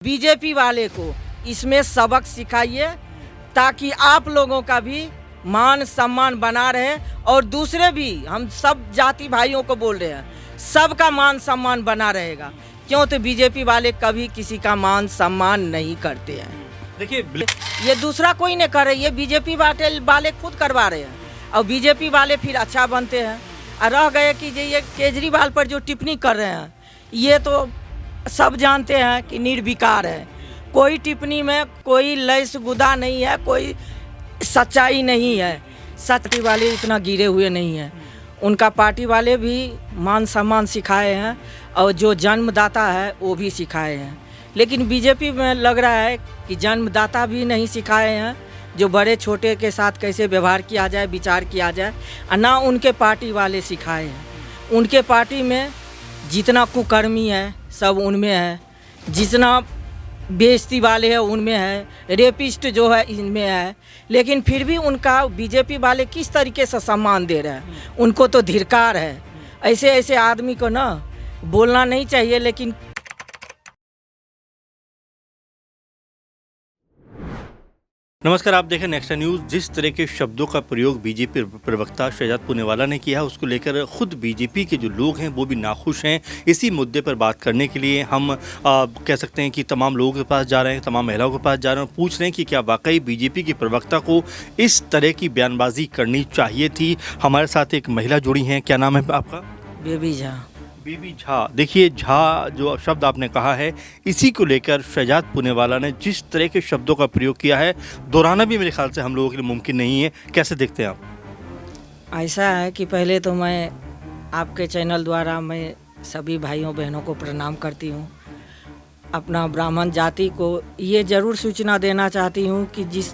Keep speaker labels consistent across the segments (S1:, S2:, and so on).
S1: BJP वाले को इसमें सबक सिखाइए ताकि आप लोगों का भी मान सम्मान बना रहे और दूसरे भी हम सब जाति भाइयों को बोल रहे हैं सबका मान सम्मान बना रहेगा। क्यों? तो बीजेपी वाले कभी किसी का मान सम्मान नहीं करते हैं।
S2: देखिए
S1: ये दूसरा कोई नहीं कर रहे, ये बीजेपी वाले खुद करवा रहे हैं और बीजेपी वाले फिर अच्छा बनते हैं। और रह गए कि ये केजरीवाल पर जो टिप्पणी कर रहे हैं ये तो सब जानते हैं कि निर्विकार है। कोई टिप्पणी में कोई लैस गुदा नहीं है, कोई सच्चाई नहीं है। सच्चाई वाले इतना गिरे हुए नहीं हैं। उनका पार्टी वाले भी मान सम्मान सिखाए हैं और जो जन्मदाता है वो भी सिखाए हैं। लेकिन बीजेपी में लग रहा है कि जन्मदाता भी नहीं सिखाए हैं, जो बड़े छोटे के साथ कैसे व्यवहार किया जाए, विचार किया जाए, और ना उनके पार्टी वाले सिखाए हैं। उनके पार्टी में जितना कुकर्मी है सब उनमें है, जितना बेइज्जती वाले हैं उनमें है, रेपिस्ट जो है इनमें है। लेकिन फिर भी उनका बीजेपी वाले किस तरीके से सम्मान दे रहे हैं, उनको तो धिक्कार है। ऐसे ऐसे आदमी को ना बोलना नहीं चाहिए। लेकिन
S2: नमस्कार, आप देखें नेक्स्ट न्यूज़। जिस तरह के शब्दों का प्रयोग बीजेपी प्रवक्ता शहजाद पूनेवाला ने किया है उसको लेकर खुद बीजेपी के जो लोग हैं वो भी नाखुश हैं। इसी मुद्दे पर बात करने के लिए हम कह सकते हैं कि तमाम लोगों के पास जा रहे हैं, तमाम महिलाओं के पास जा रहे हैं और पूछ रहे हैं कि क्या वाकई बीजेपी के प्रवक्ता को इस तरह की बयानबाजी करनी चाहिए थी। हमारे साथ एक महिला जुड़ी हैं, क्या नाम है आपका?
S1: बेबी झा।
S2: बेबी झा, देखिए झा जो शब्द आपने कहा है इसी को लेकर शहजाद पूनेवाला ने जिस तरह के शब्दों का प्रयोग किया है दोहराना भी मेरे ख्याल से हम लोगों के लिए मुमकिन नहीं है। कैसे देखते हैं आप?
S1: ऐसा है कि पहले तो मैं आपके चैनल द्वारा मैं सभी भाइयों बहनों को प्रणाम करती हूँ। अपना ब्राह्मण जाति को ये ज़रूर सूचना देना चाहती हूँ कि जिस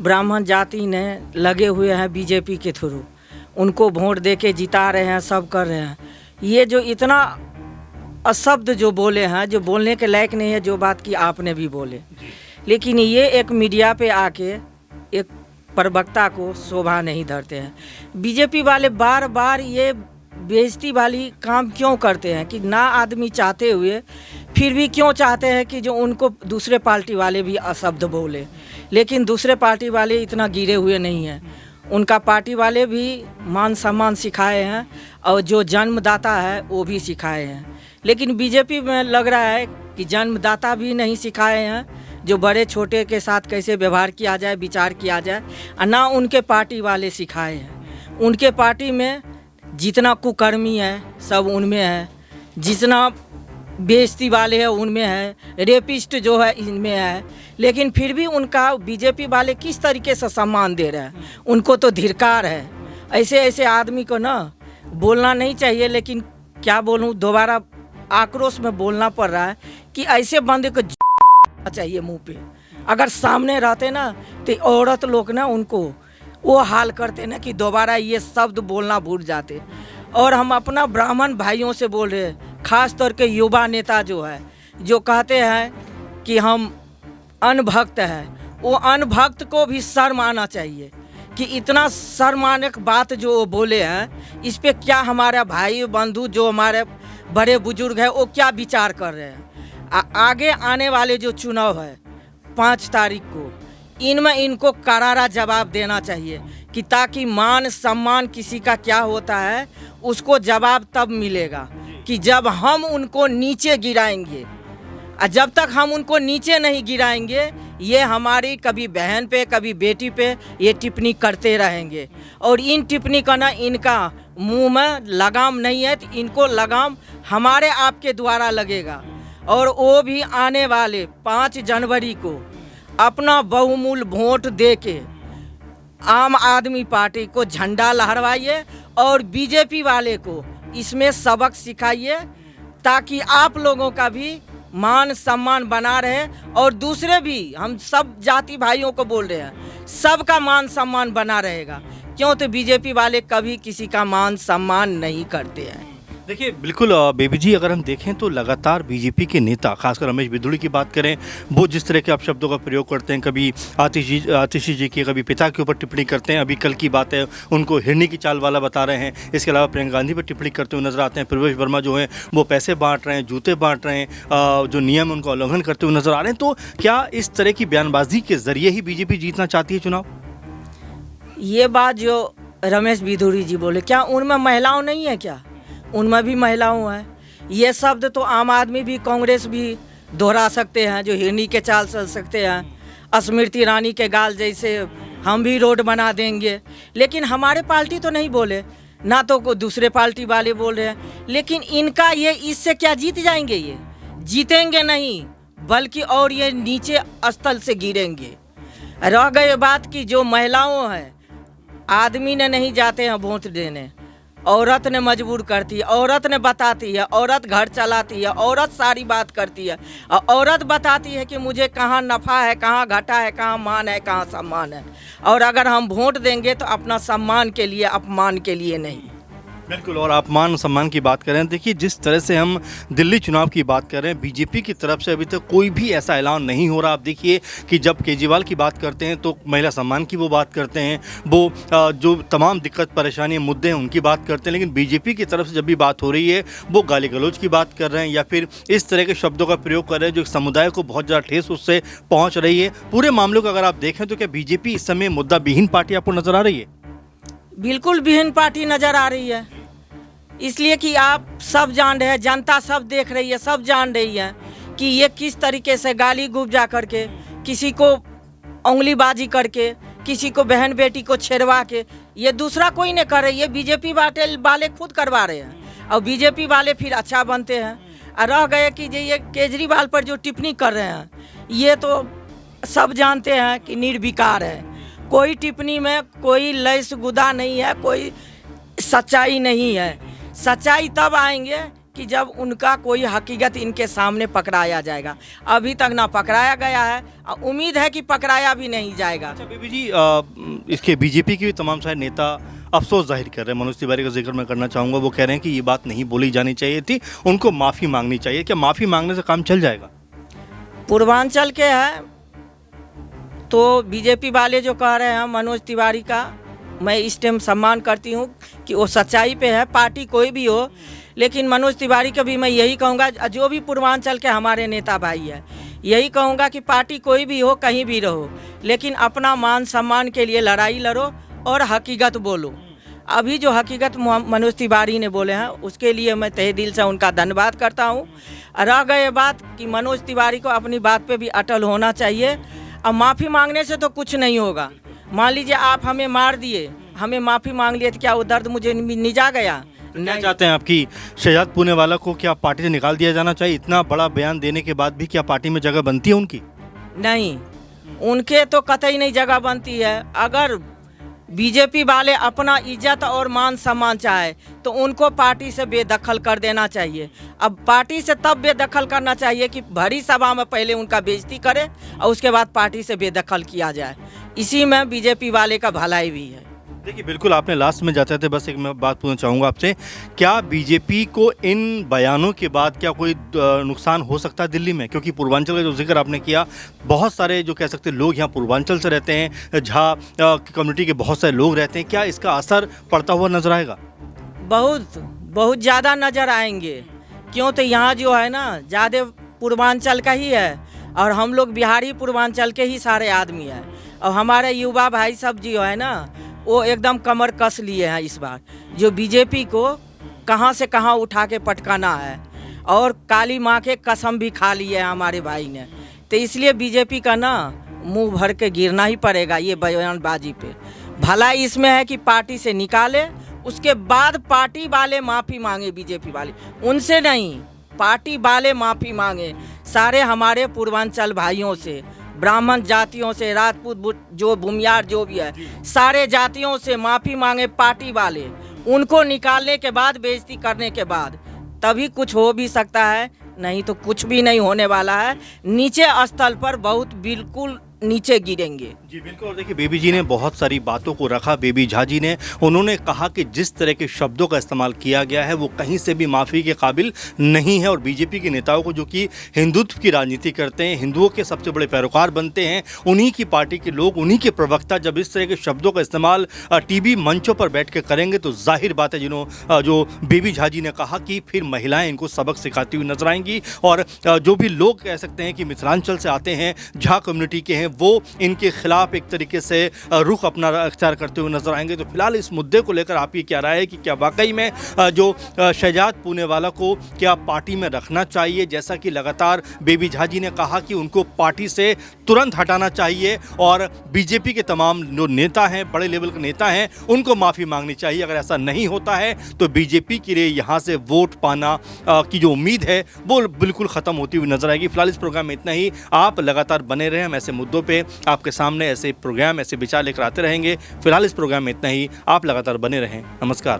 S1: ब्राह्मण जाति ने लगे हुए हैं बीजेपी के थ्रू, उनको वोट दे के जिता रहे हैं, सब कर रहे हैं, ये जो इतना अशब्द जो बोले हैं, जो बोलने के लायक नहीं है, जो बात की आपने भी बोले, लेकिन ये एक मीडिया पे आके एक प्रवक्ता को शोभा नहीं धरते हैं। बीजेपी वाले बार बार ये बेइज्जती वाली काम क्यों करते हैं कि ना आदमी चाहते हुए फिर भी क्यों चाहते हैं कि जो उनको दूसरे पार्टी वाले भी अशब्द बोले। लेकिन दूसरे पार्टी वाले इतना गिरे हुए नहीं हैं। उनका पार्टी वाले भी मान सम्मान सिखाए हैं और जो जन्मदाता है वो भी सिखाए हैं। लेकिन बीजेपी में लग रहा है कि जन्मदाता भी नहीं सिखाए हैं, जो बड़े छोटे के साथ कैसे व्यवहार किया जाए, विचार किया जाए, और ना उनके पार्टी वाले सिखाए हैं। उनके पार्टी में जितना कुकर्मी है सब उनमें है, जितना बेइज्जती वाले हैं उनमें है, रेपिस्ट जो है इनमें है। लेकिन फिर भी उनका बीजेपी वाले किस तरीके से सम्मान दे रहे हैं, उनको तो धिक्कार है। ऐसे ऐसे आदमी को ना बोलना नहीं चाहिए। लेकिन क्या बोलूं, दोबारा आक्रोश में बोलना पड़ रहा है कि ऐसे बंदे को चाहिए मुंह पे। अगर सामने रहते ना तो औरत लोग ना उनको वो हाल करते ना कि दोबारा ये शब्द बोलना भूल जाते। और हम अपना ब्राह्मण भाइयों से बोल रहे हैं, खास तौर के युवा नेता जो है, जो कहते हैं कि हम अनभक्त हैं, वो अनभक्त को भी शर्म आना चाहिए कि इतना शर्मानक बात जो वो बोले हैं, इस पे क्या हमारा भाई बंधु जो हमारे बड़े बुजुर्ग हैं वो क्या विचार कर रहे हैं। आगे आने वाले जो चुनाव है 5 तारीख को, इनमें इनको करारा जवाब देना चाहिए कि ताकि मान सम्मान किसी का क्या होता है उसको जवाब तब मिलेगा कि जब हम उनको नीचे गिराएंगे। और जब तक हम उनको नीचे नहीं गिराएंगे ये हमारी कभी बहन पे कभी बेटी पे ये टिप्पणी करते रहेंगे। और इन टिप्पणी का ना इनका मुंह में लगाम नहीं है, तो इनको लगाम हमारे आपके द्वारा लगेगा। और वो भी आने वाले 5 जनवरी को अपना बहुमूल्य वोट दे के आम आदमी पार्टी को झंडा लहराइए और बीजेपी वाले को इसमें सबक सिखाइए ताकि आप लोगों का भी मान सम्मान बना रहे और दूसरे भी हम सब जाति भाइयों को बोल रहे हैं सबका मान सम्मान बना रहेगा। क्यों? तो बीजेपी वाले कभी किसी का मान सम्मान नहीं करते हैं।
S2: देखिए बिल्कुल बेबी जी, अगर हम देखें तो लगातार बीजेपी के नेता, खासकर रमेश बिधूड़ी की बात करें, वो जिस तरह के आप शब्दों का प्रयोग करते हैं, कभी आतिशी जी के, कभी पिता के ऊपर टिप्पणी करते हैं। अभी कल की बात है, उनको हिरनी की चाल वाला बता रहे हैं। इसके अलावा प्रियंका गांधी पर टिप्पणी करते हुए नजर आते हैं। प्रवेश वर्मा जो हैं वो पैसे बांट रहे हैं, जूते बांट रहे हैं, जो नियम है उनका उल्लंघन करते हुए नजर आ रहे हैं। तो क्या इस तरह की बयानबाजी के जरिए ही बीजेपी जीतना चाहती है चुनाव?
S1: ये बात जो रमेश बिधूड़ी जी बोले, क्या उनमें महिलाओं नहीं है क्या? उनमें भी महिलाओं हैं। ये शब्द तो आम आदमी भी, कांग्रेस भी दोहरा सकते हैं, जो हिरनी के चाल चल सकते हैं। स्मृति ईरानी के गाल जैसे हम भी रोड बना देंगे, लेकिन हमारे पार्टी तो नहीं बोले, ना तो कोई दूसरे पार्टी वाले बोल रहे हैं। लेकिन इनका ये, इससे क्या जीत जाएंगे? ये जीतेंगे नहीं, बल्कि और ये नीचे स्थल से गिरेंगे। रह गए बात की जो महिलाओं हैं, आदमी ने नहीं जाते हैं वोट देने, औरत ने मजबूर करती है, औरत ने बताती है, औरत घर चलाती है, औरत सारी बात करती है, और औरत बताती है कि मुझे कहाँ नफ़ा है, कहाँ घाटा है, कहाँ मान है, कहाँ सम्मान है। और अगर हम वोट देंगे तो अपना सम्मान के लिए, अपमान के लिए नहीं।
S2: बिल्कुल। और आप मान सम्मान की बात करें, देखिए जिस तरह से हम दिल्ली चुनाव की बात कर रहे हैं, बीजेपी की तरफ से अभी तक कोई भी ऐसा ऐलान नहीं हो रहा। आप देखिए कि जब केजरीवाल की बात करते हैं तो महिला सम्मान की वो बात करते हैं, वो जो तमाम दिक्कत परेशानी मुद्दे हैं उनकी बात करते हैं। लेकिन बीजेपी की तरफ से जब भी बात हो रही है, वो गाली गलौज की बात कर रहे हैं या फिर इस तरह के शब्दों का प्रयोग कर रहे हैं जो समुदाय को बहुत ज़्यादा ठेस उससे पहुँच रही है। पूरे मामलों को अगर आप देखें तो क्या बीजेपी इस समय मुद्दा विहीन पार्टी आपको नजर आ रही है?
S1: बिल्कुल विहीन पार्टी नज़र आ रही है, इसलिए कि आप सब जान रहे हैं, जनता सब देख रही है, सब जान रही है कि ये किस तरीके से गाली गुब्जा करके, किसी को उंगलीबाजी करके, किसी को बहन बेटी को छेड़वा के, ये दूसरा कोई नहीं कर रही है, बीजेपी वाले खुद करवा रहे हैं। और बीजेपी वाले फिर अच्छा बनते हैं। और रह गए कि ये केजरीवाल पर जो टिप्पणी कर रहे हैं, ये तो सब जानते हैं कि निर्विकार है। कोई टिप्पणी में कोई लैस गुदा नहीं है, कोई सच्चाई नहीं है। सच्चाई तब आएंगे कि जब उनका कोई हकीकत इनके सामने पकड़ाया जाएगा। अभी तक ना पकड़ाया गया है, और उम्मीद है कि पकड़ाया भी नहीं जाएगा।
S2: अच्छा बेबी जी, इसके बीजेपी के भी तमाम सारे नेता अफसोस जाहिर कर रहे हैं। मनोज तिवारी का जिक्र मैं करना चाहूँगा। वो कह रहे हैं कि ये बात नहीं बोली जानी चाहिए थी, उनको माफ़ी मांगनी चाहिए। क्या माफ़ी मांगने से काम चल जाएगा?
S1: पूर्वांचल के हैं तो बीजेपी वाले जो कह रहे हैं मनोज तिवारी का, मैं इस टाइम सम्मान करती हूँ कि वो सच्चाई पे है, पार्टी कोई भी हो। लेकिन मनोज तिवारी का भी मैं यही कहूँगा, जो भी पूर्वांचल के हमारे नेता भाई है, यही कहूँगा कि पार्टी कोई भी हो, कहीं भी रहो, लेकिन अपना मान सम्मान के लिए लड़ाई लड़ो और हकीकत बोलो। अभी जो हकीकत मनोज तिवारी ने बोले हैं, उसके लिए मैं तहे दिल से उनका धन्यवाद करता हूँ। रह गए बात कि मनोज तिवारी को अपनी बात पे भी अटल होना चाहिए। अब माफ़ी मांगने से तो कुछ नहीं होगा। मान लीजिए आप हमें मार दिए, हमें माफ़ी मांग लिए, तो क्या वो दर्द मुझे निजा गया?
S2: क्या चाहते हैं आपकी शहजाद पूनेवाला को क्या पार्टी से निकाल दिया जाना चाहिए? इतना बड़ा बयान देने के बाद भी क्या पार्टी में जगह बनती है उनकी?
S1: नहीं, उनके तो कतई नहीं जगह बनती है। अगर बीजेपी वाले अपना इज्जत और मान सम्मान चाहे तो उनको पार्टी से बेदखल कर देना चाहिए। अब पार्टी से तब बेदखल करना चाहिए कि भरी सभा में पहले उनका बेइज्जती करे और उसके बाद पार्टी से बेदखल किया जाए। इसी में बीजेपी वाले का भलाई भी है।
S2: देखिए बिल्कुल, आपने लास्ट में जाते थे, बस एक मैं बात पूछना चाहूँगा आपसे, क्या बीजेपी को इन बयानों के बाद क्या कोई नुकसान हो सकता है दिल्ली में? क्योंकि पूर्वांचल का जो जिक्र आपने किया, बहुत सारे जो कह सकते हैं लोग यहाँ पूर्वांचल से रहते हैं, झा कम्युनिटी के बहुत सारे लोग रहते हैं, क्या इसका असर पड़ता हुआ नजर आएगा?
S1: बहुत ज़्यादा नज़र आएंगे। क्यों, तो यहाँ जो है ना ज़्यादा पूर्वांचल का ही है, और हम लोग बिहारी पूर्वांचल के ही सारे आदमी हैं। और हमारे युवा भाई सब जो है ना, वो एकदम कमर कस लिए हैं इस बार, जो बीजेपी को कहां से कहां उठा के पटकाना है, और काली माँ के कसम भी खा ली है हमारे भाई ने। तो इसलिए बीजेपी का ना मुंह भर के गिरना ही पड़ेगा ये बयानबाजी पे। भलाई इसमें है कि पार्टी से निकाले, उसके बाद पार्टी वाले माफ़ी मांगे, बीजेपी वाले उनसे नहीं, पार्टी वाले माफ़ी मांगे सारे हमारे पूर्वांचल भाइयों से, ब्राह्मण जातियों से, राजपूत जो भूमियार जो भी है, सारे जातियों से माफ़ी मांगे पार्टी वाले। उनको निकालने के बाद, बेइज्जती करने के बाद, तभी कुछ हो भी सकता है, नहीं तो कुछ भी नहीं होने वाला है। नीचे स्थल पर बहुत बिल्कुल नीचे गिरेंगे।
S2: जी बिल्कुल। और देखिए बेबी जी ने बहुत सारी बातों को रखा, बेबी झा जी ने, उन्होंने कहा कि जिस तरह के शब्दों का इस्तेमाल किया गया है वो कहीं से भी माफ़ी के काबिल नहीं है। और बीजेपी के नेताओं को, जो कि हिंदुत्व की राजनीति करते हैं, हिंदुओं के सबसे बड़े पैरोकार बनते हैं, उन्हीं की पार्टी के लोग, उन्हीं के प्रवक्ता जब इस तरह के शब्दों का इस्तेमाल टीवी मंचों पर बैठ के करेंगे तो जाहिर बात है जो बेबी झा जी ने कहा कि फिर महिलाएं इनको सबक सिखाती हुई नजर आएंगी। और जो भी लोग कह सकते हैं कि मिथिलांचल से आते हैं, झा कम्युनिटी के हैं, वो इनके खिलाफ एक तरीके से रुख अपना अख्तियार करते हुए नजर आएंगे। तो फिलहाल इस मुद्दे को लेकर आपकी क्या राय है कि क्या वाकई में जो शहजाद पूनेवाला को क्या पार्टी में रखना चाहिए, जैसा कि लगातार बेबी झा जी ने कहा कि उनको पार्टी से तुरंत हटाना चाहिए और बीजेपी के तमाम जो नेता हैं, बड़े लेवल के नेता हैं, उनको माफ़ी मांगनी चाहिए। अगर ऐसा नहीं होता है तो बीजेपी के लिए यहाँ से वोट पाना की जो उम्मीद है वो बिल्कुल ख़त्म होती हुई नजर आएगी। फिलहाल इस प्रोग्राम में इतना ही। आप लगातार बने रहें, हम ऐसे मुद्दों पे आपके सामने ऐसे प्रोग्राम, ऐसे विचार लेकर आते रहेंगे। फिलहाल इस प्रोग्राम में इतना ही। आप लगातार बने रहें। नमस्कार।